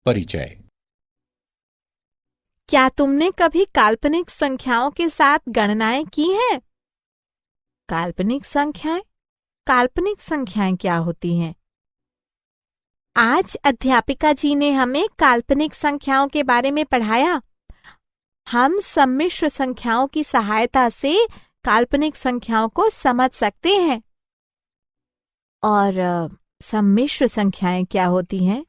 परिचय। क्या तुमने कभी काल्पनिक संख्याओं के साथ गणनाएं की हैं? काल्पनिक संख्याएं क्या होती हैं? आज अध्यापिका जी ने हमें काल्पनिक संख्याओं के बारे में पढ़ाया। हम सम्मिश्र संख्याओं की सहायता से काल्पनिक संख्याओं को समझ सकते हैं। और सम्मिश्र संख्याएं क्या होती हैं?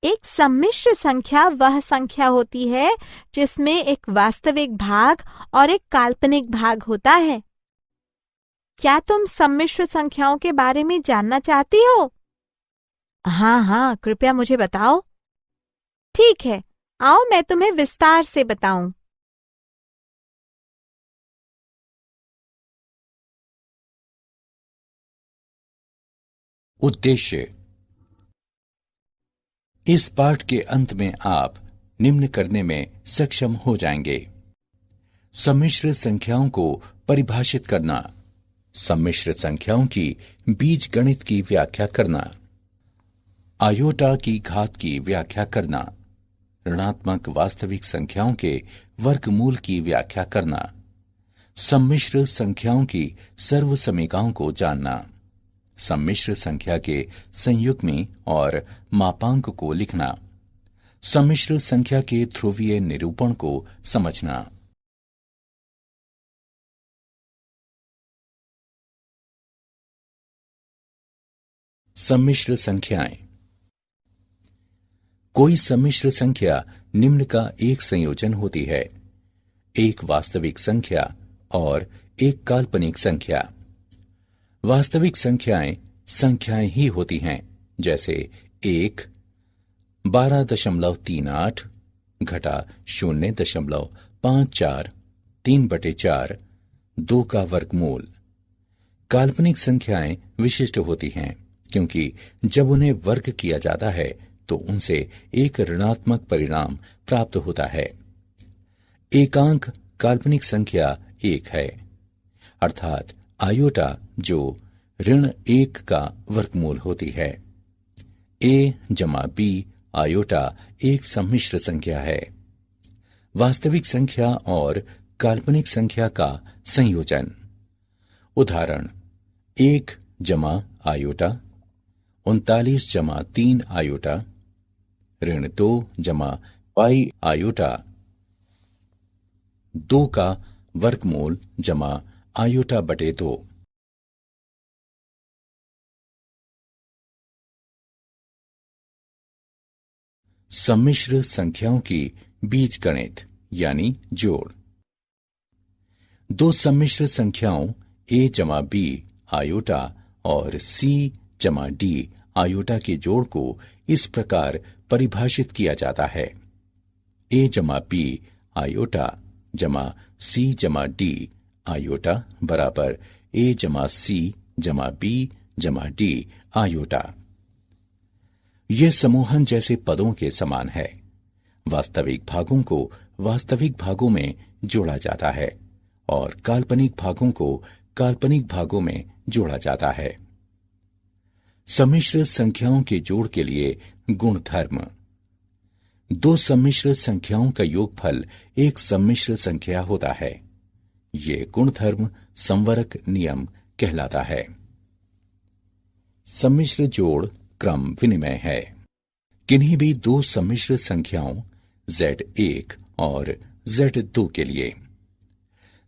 एक सम्मिश्र संख्या वह संख्या होती है जिसमें एक वास्तविक भाग और एक काल्पनिक भाग होता है। क्या तुम सम्मिश्र संख्याओं के बारे में जानना चाहती हो? हाँ, कृपया मुझे बताओ। ठीक है, आओ मैं तुम्हें विस्तार से बताऊं। उद्देश्य। इस पाठ के अंत में आप निम्न करने में सक्षम हो जाएंगे। सम्मिश्र संख्याओं को परिभाषित करना, सम्मिश्र संख्याओं की बीजगणित की व्याख्या करना, आयोटा की घात की व्याख्या करना, ऋणात्मक वास्तविक संख्याओं के वर्गमूल की व्याख्या करना, सम्मिश्र संख्याओं की सर्वसमीकाओं को जानना, सम्मिश्र संख्या के संयुग्मी और मापांक को लिखना, सम्मिश्र संख्या के ध्रुवीय निरूपण को समझना। सम्मिश्र संख्याएं। कोई सम्मिश्र संख्या निम्न का एक संयोजन होती है: एक वास्तविक संख्या और एक काल्पनिक संख्या। वास्तविक संख्याएं ही होती हैं, जैसे 1, 12.38 घटा 0.54, 3/4, 2 का वर्गमूल। काल्पनिक संख्याएं विशिष्ट होती हैं क्योंकि जब उन्हें वर्ग किया जाता है तो उनसे एक ऋणात्मक परिणाम प्राप्त होता है। एकांक काल्पनिक संख्या 1 है, अर्थात आयोटा जो ऋण 1 का वर्गमूल होती है। a जमा b आयोटा एक सम्मिश्र संख्या है। वास्तविक संख्या और काल्पनिक संख्या का संयोजन। उदाहरण: 1 जमा आयोटा 39 जमा 3 आयोटा, ऋण 2 जमा पाई आयोटा 2 का वर्गमूल जमा आयोटा बटे 2। सम्मिश्र संख्याओं की बीजगणित यानी जोड़। दो सम्मिश्र संख्याओं a जमा b आयोटा और c जमा d आयोटा के जोड़ को इस प्रकार परिभाषित किया जाता है: a जमा b आयोटा जमा c जमा d आयोटा बराबर a जमा c जमा b जमा d आयोटा। यह समूहन जैसे पदों के समान है। वास्तविक भागों को वास्तविक भागों में जोड़ा जाता है और काल्पनिक भागों को काल्पनिक भागों में जोड़ा जाता है। सम्मिश्र संख्याओं के जोड़ के लिए गुणधर्म। दो सम्मिश्र संख्याओं का योगफल एक सम्मिश्र संख्या होता है। ये गुणधर्म संवरक नियम कहलाता है। सम्मिश्र जोड़ क्रम विनिमय है। किन्हीं भी दो सम्मिश्र संख्याओं Z1 और Z2 के लिए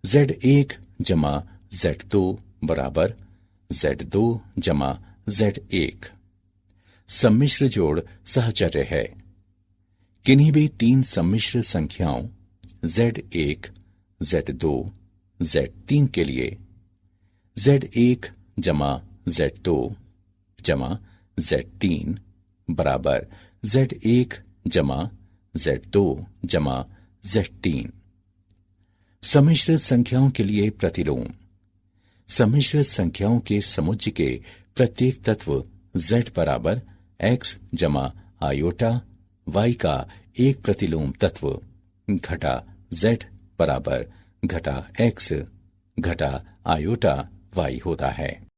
Z1 जमा Z2 बराबर Z2 जमा Z1। सम्मिश्र जोड़ सहचर्य है। किन्हीं भी तीन सम्मिश्र संख्याओं Z1, Z2, Z3 के लिए Z1 जमा Z2 जमा Z3 बराबर Z1 जमा Z2 जमा Z3। सम्मिश्र संख्याओं के लिए प्रतिलोम। सम्मिश्र संख्याओं के समुच्चय के प्रत्येक तत्व Z बराबर X जमा आयोटा Y का एक प्रतिलोम तत्व घटा Z बराबर घटा X घटा आयोटा Y होता है।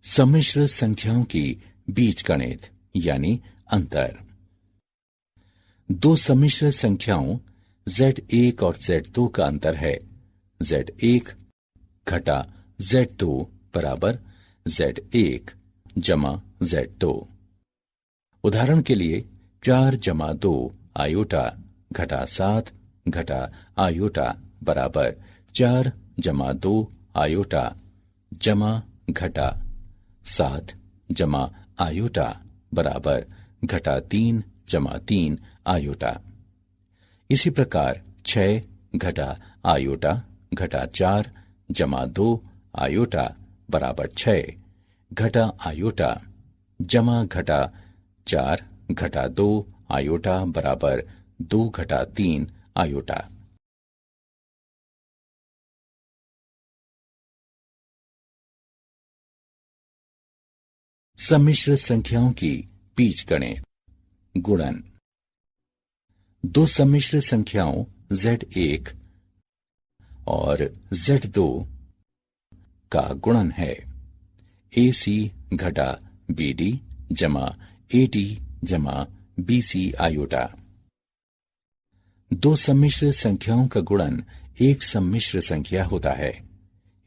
सम्मिश्र संख्याओं की बीजगणित यानी अंतर। दो सम्मिश्र संख्याओं Z1 और Z2 का अंतर है Z1 घटा Z2 बराबर Z1 जमा Z2। उदाहरण के लिए 4 जमा 2 आयोटा घटा 7 घटा आयोटा बराबर 4 जमा 2 आयोटा जमा घटा 7 जमा आयोटा बराबर घटा 3 जमा 3 आयोटा। इसी प्रकार 6 घटा आयोटा घटा 4 जमा 2 आयोटा बराबर 6 घटा आयोटा जमा घटा 4 घटा 2 आयोटा बराबर 2 घटा 3 आयोटा। सम्मिश्र संख्याओं की बीजगणित गुणन। दो सम्मिश्र संख्याओं Z1 और Z2 का गुणन है AC घटा BD जमा AD जमा BC आयोटा। दो सम्मिश्र संख्याओं का गुणन एक सम्मिश्र संख्या होता है।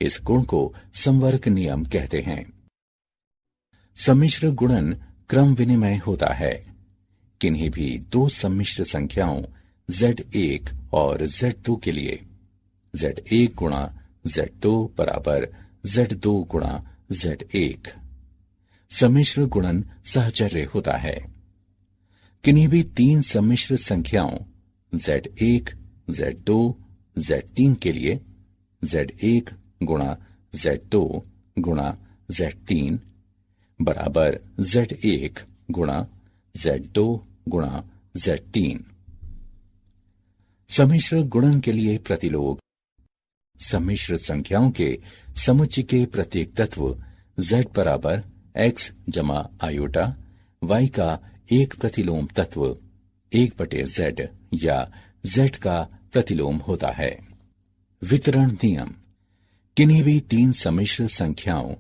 इस गुण को समवर्ग नियम कहते हैं। सम्मिश्र गुणन क्रम विनिमय होता है। किन्हीं भी दो सम्मिश्र संख्याओं Z1 और Z2 के लिए Z1 गुणा Z2 बराबर Z2 गुणा Z1 सम्मिश्र गुणन सहचर्य होता है। किन्हीं भी तीन सम्मिश्र संख्याओं Z1 Z2 Z3 के लिए Z1 गुणा Z2 गुणा Z3 बराबर Z1 गुणा Z2 गुणा Z3। सम्मिश्र गुणन के लिए प्रतिलोग। सम्मिश्र संख्याओं के समुच्चय के प्रत्येक तत्व Z बराबर X जमा आयोटा Y का एक प्रतिलोम तत्व 1/Z या Z का प्रतिलोम होता है। वितरण नियम। किन्हीं भी तीन सम्मिश्र संख्याओं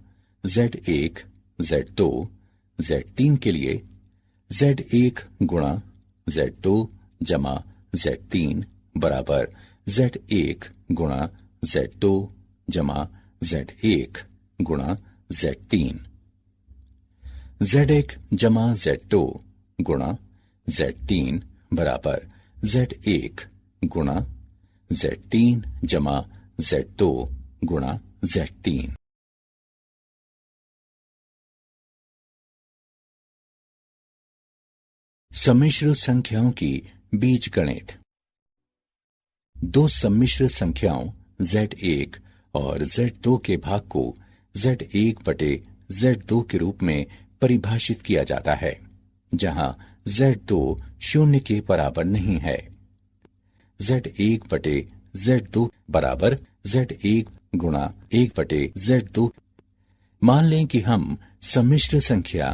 Z1 Z2 Z3 के लिए Z1 गुणा Z2 जमा Z3 बराबर Z1 गुणा Z2 जमा Z1 गुणा Z3। Z1 जमा Z2 गुणा Z3 बराबर Z1 गुणा Z3 जमा Z2 गुणा Z3। सम्मिश्र संख्याओं की बीजगणित। दो सम्मिश्र संख्याओं Z1 और Z2 के भाग को Z1 बटे Z2 के रूप में परिभाषित किया जाता है, जहां Z2 शून्य के बराबर नहीं है। Z1 बटे Z2 बराबर Z1 गुणा 1 बटे Z2। मान लें कि हम सम्मिश्र संख्या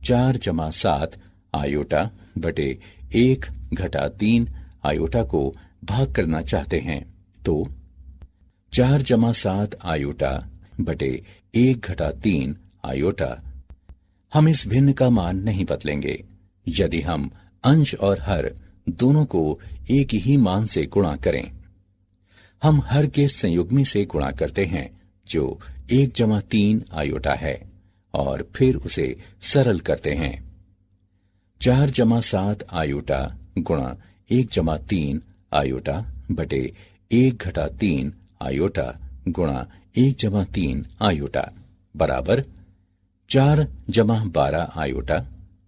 4 जमा 7 आयोटा बटे 1 घटा 3 आयोटा को भाग करना चाहते हैं, तो 4 जमा 7 आयोटा बटे 1 घटा 3 आयोटा। हम इस भिन्न का मान नहीं बदलेंगे। यदि हम अंश और हर दोनों को एक ही मान से गुणा करें, हम हर के संयुग्मी से गुणा करते हैं जो 1 जमा 3 आयोटा है और फिर उसे सरल करते हैं। 4 जमा 7 आयोटा गुणा 1 जमा 3 आयोटा बटे 1 घटा 3 आयोटा गुणा 1 जमा 3 आयोटा बराबर 4 जमा 12 आयोटा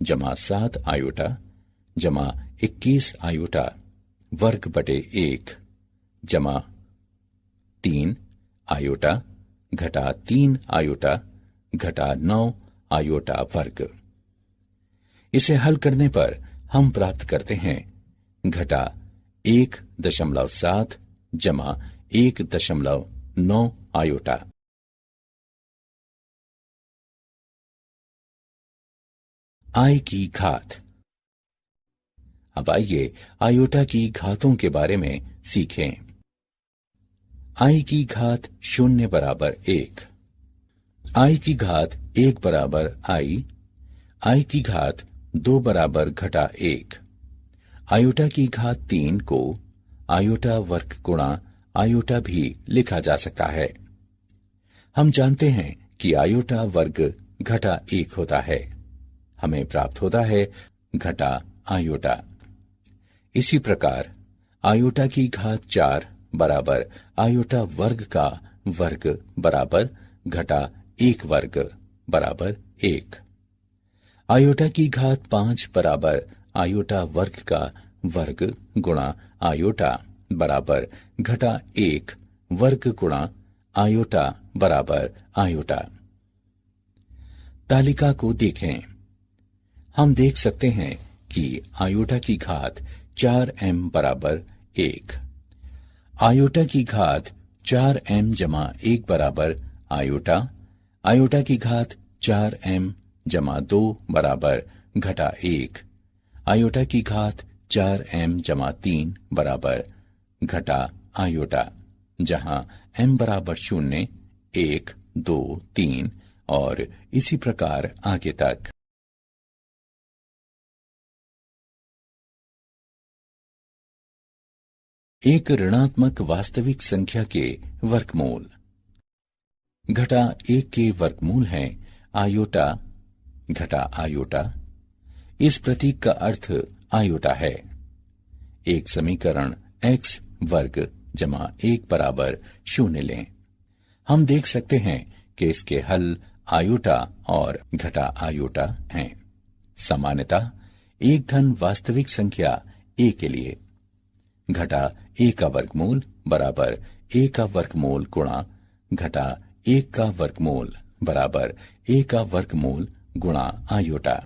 जमा 7 आयोटा जमा 21 आयोटा वर्ग बटे 1 जमा 3 आयोटा घटा 3 आयोटा घटा 9 आयोटा वर्ग। इसे हल करने पर हम प्राप्त करते हैं घटा 1.7 जमा 1.9 आयोटा। आई की घात। अब आइए आयोटा की घातों के बारे में सीखें। आई की घात 0 बराबर 1। आई की घात 1 बराबर आई की घात 2 बराबर घटा 1। आयोटा की घात 3 को आयोटा वर्ग गुणा आयोटा भी लिखा जा सकता है। हम जानते हैं कि आयोटा वर्ग घटा 1 होता है। हमें प्राप्त होता है घटा आयोटा। इसी प्रकार आयोटा की घात 4 बराबर आयोटा वर्ग का वर्ग बराबर घटा 1 वर्ग बराबर 1। आयोटा की घात 5 बराबर आयोटा वर्ग का वर्ग गुणा आयोटा बराबर घटा 1 वर्ग गुणा आयोटा बराबर आयोटा। तालिका को देखें। हम देख सकते हैं कि आयोटा की घात 4m बराबर 1, आयोटा की घात 4m जमा 1 बराबर आयोटा, आयोटा की घात 4m जमा 2 बराबर घटा 1, आयोटा की घात 4m जमा 3 बराबर घटा आयोटा, जहां m बराबर 0, 1, 2, 3 और इसी प्रकार आगे तक। एक ऋणात्मक वास्तविक संख्या के वर्गमूल। घटा 1 के वर्गमूल है आयोटा घटा आयोटा। इस प्रतीक का अर्थ आयोटा है। एक समीकरण x वर्ग जमा 1 बराबर 0 लें। हम देख सकते हैं कि इसके हल आयोटा और घटा आयोटा हैं। सामान्यतः एक धन वास्तविक संख्या a के लिए घटा 1 का वर्गमूल बराबर 1 का वर्गमूल गुणा घटा 1 का वर्गमूल बराबर 1 का वर्गमूल गुणा आयोटा।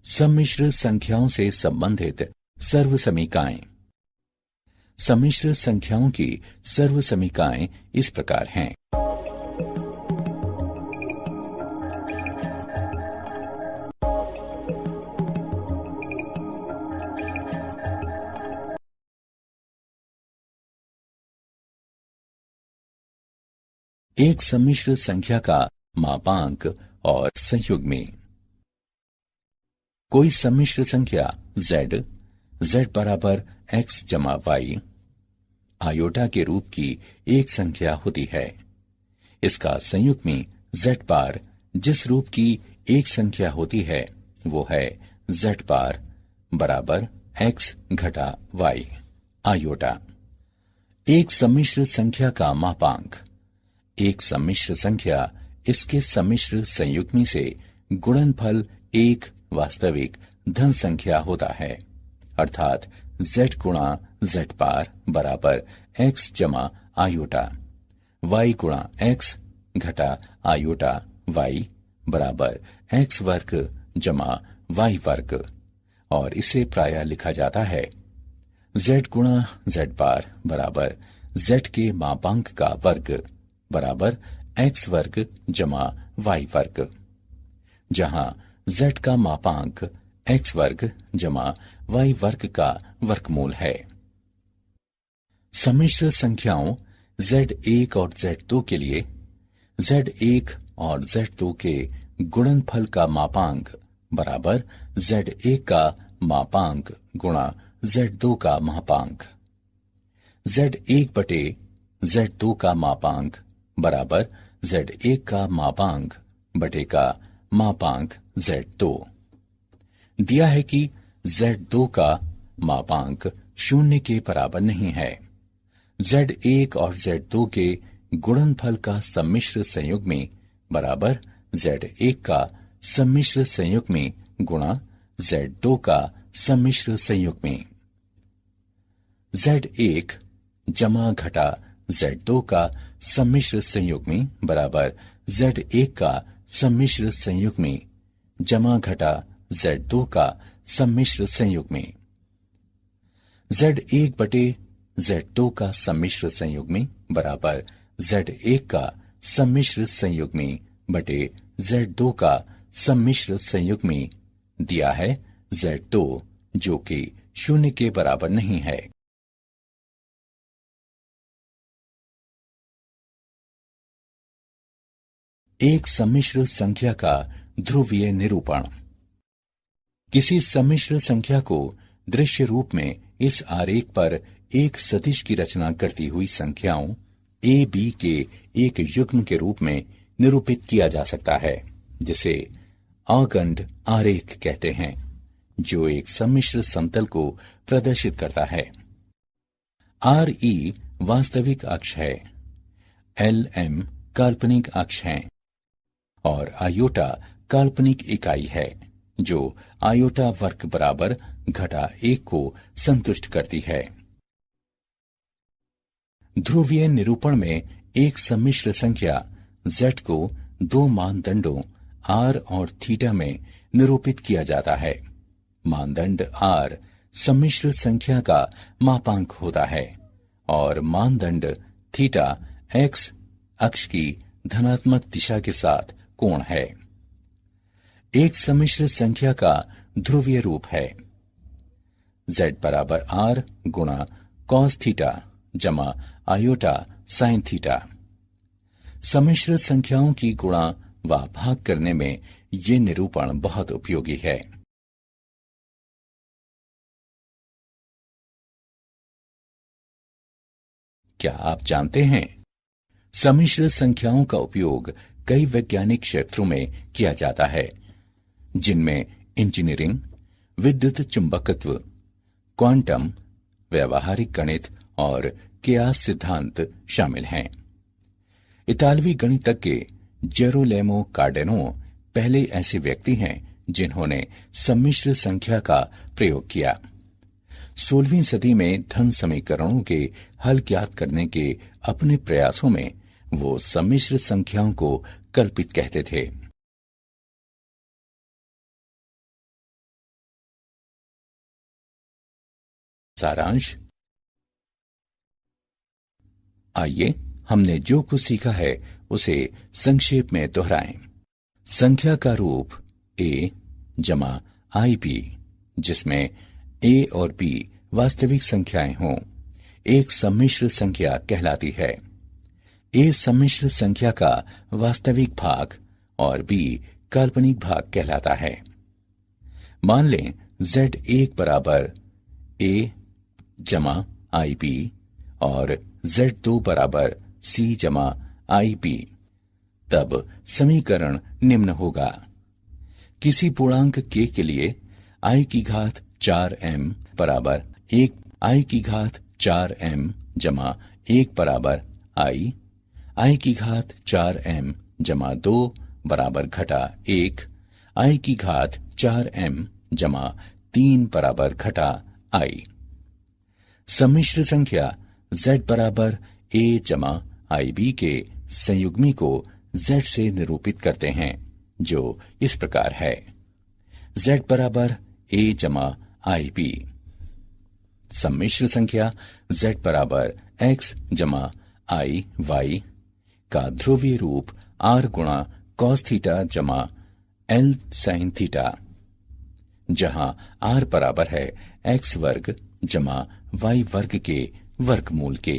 सम्मिश्र संख्याओं से संबंधित सर्वसमीकाएं। सम्मिश्र संख्याओं की सर्वसमीकाएं इस प्रकार हैं। एक सम्मिश्र संख्या का मापांक और संयुग्मी। कोई सम्मिश्र संख्या z बराबर x जमा y आयोटा के रूप की एक संख्या होती है। इसका संयुग्मी z बार जिस रूप की एक संख्या होती है वो है z बार बराबर x घटा y आयोटा। एक सम्मिश्र संख्या का मापांक। एक सम्मिश्र संख्या इसके सम्मिश्र संयुग्मी से गुणनफल एक वास्तविक धन संख्या होता है, अर्थात z गुणा z बार बराबर x जमा आयोटा, y गुणा x घटा आयोटा y बराबर x वर्ग जमा y वर्ग, और इसे प्रायः लिखा जाता है z गुणा z बार बराबर z के मापांक का वर्ग बराबर x वर्ग जमा y वर्ग, जहां z का मापांक x वर्ग जमा y वर्ग का वर्गमूल है। सम्मिश्र संख्याओं z1 और z2 के लिए z1 और z2 के गुणनफल का मापांक बराबर z1 का मापांक गुणा z2 का मापांक। z1 बटे z2 का मापांक बराबर z1 का मापांक बटे का मापांक z2। दिया है कि z2 का मापांक 0 के बराबर नहीं है। z1 और z2 के गुणनफल का सम्मिश्र संयुग्मी बराबर z1 का सम्मिश्र संयुग्मी गुणा z2 का सम्मिश्र संयुग्मी। z1 जमा घटा z2 का सम्मिश्र संयुग्मी बराबर z1 का सम्मिश्र संयुग्मी जमा घटा z2 का सम्मिश्र संयुग्मी। z1 बटे z2 का सम्मिश्र संयुग्मी बराबर z1 का सम्मिश्र संयुग्मी बटे z2 का सम्मिश्र संयुग्मी। दिया है z2 जो कि 0 के बराबर नहीं है। एक सम्मिश्र संख्या का ध्रुवीय निरूपण। किसी सम्मिश्र संख्या को दृश्य रूप में इस आरेख पर एक सदिश की रचना करती हुई संख्याओं ए बी के एक युग्म के रूप में निरूपित किया जा सकता है, जिसे आगंड आरेख कहते हैं, जो एक सम्मिश्र समतल को प्रदर्शित करता है। आर ई वास्तविक अक्ष है, एल एम काल्पनिक अक्ष है और आयोटा काल्पनिक इकाई है, जो आयोटा वर्ग बराबर घटा 1 को संतुष्ट करती है। ध्रुवीय निरूपण में एक सम्मिश्र संख्या z को दो मानदंडों r और थीटा में निरूपित किया जाता है। मानदंड r सम्मिश्र संख्या का मापांक होता है और मानदंड थीटा x अक्ष की धनात्मक दिशा के साथ कोण है। एक सम्मिश्र संख्या का ध्रुवीय रूप है z बराबर r गुणा कॉस थीटा जमा आयोटा साइन थीटा। सम्मिश्र संख्याओं की गुणा व भाग करने में ये निरूपण बहुत उपयोगी है। क्या आप जानते हैं, सम्मिश्र संख्याओं का उपयोग कई वैज्ञानिक क्षेत्रों में किया जाता है, जिनमें इंजीनियरिंग, विद्युत चुंबकत्व, क्वांटम, व्यावहारिक गणित और कियास सिद्धांत शामिल हैं। इतालवी गणितज्ञ जेरोलेमो कार्डेनो पहले ऐसे व्यक्ति हैं जिन्होंने सम्मिश्र संख्या का प्रयोग किया। 16वीं सदी में धन समीकरणों के हल ज्ञात करने के अपने प्रयासों में वो सम्मिश्र संख्याओं को कल्पित कहते थे। सारांश। आइए हमने जो कुछ सीखा है उसे संक्षेप में दोहराएं। संख्या का रूप a जमा आई बी, जिसमें a और b वास्तविक संख्याएं हों, एक सम्मिश्र संख्या कहलाती है। a सम्मिश्र संख्या का वास्तविक भाग और b काल्पनिक भाग कहलाता है। मान लें z1 बराबर a जमा आई बी और z2 बराबर c जमा आई बी, तब समीकरण निम्न होगा। किसी पूर्णांक k के लिए i की घात 4m बराबर 1 i की घात 4m जमा 1 बराबर i की घात 4m जमा 2 बराबर घटा 1, i की घात 4m जमा 3 बराबर घटा i। सम्मिश्र संख्या z बराबर a जमा आई बी के संयुग्मी को z से निरूपित करते हैं, जो इस प्रकार है। z बराबर a जमा आई बी। सम्मिश्र संख्या z बराबर x जमा आई वाई का ध्रुवीय रूप r गुणा कॉस थीटा जमा l साइन थीटा, जहां r बराबर है x वर्ग जमा y वर्ग के वर्गमूल के।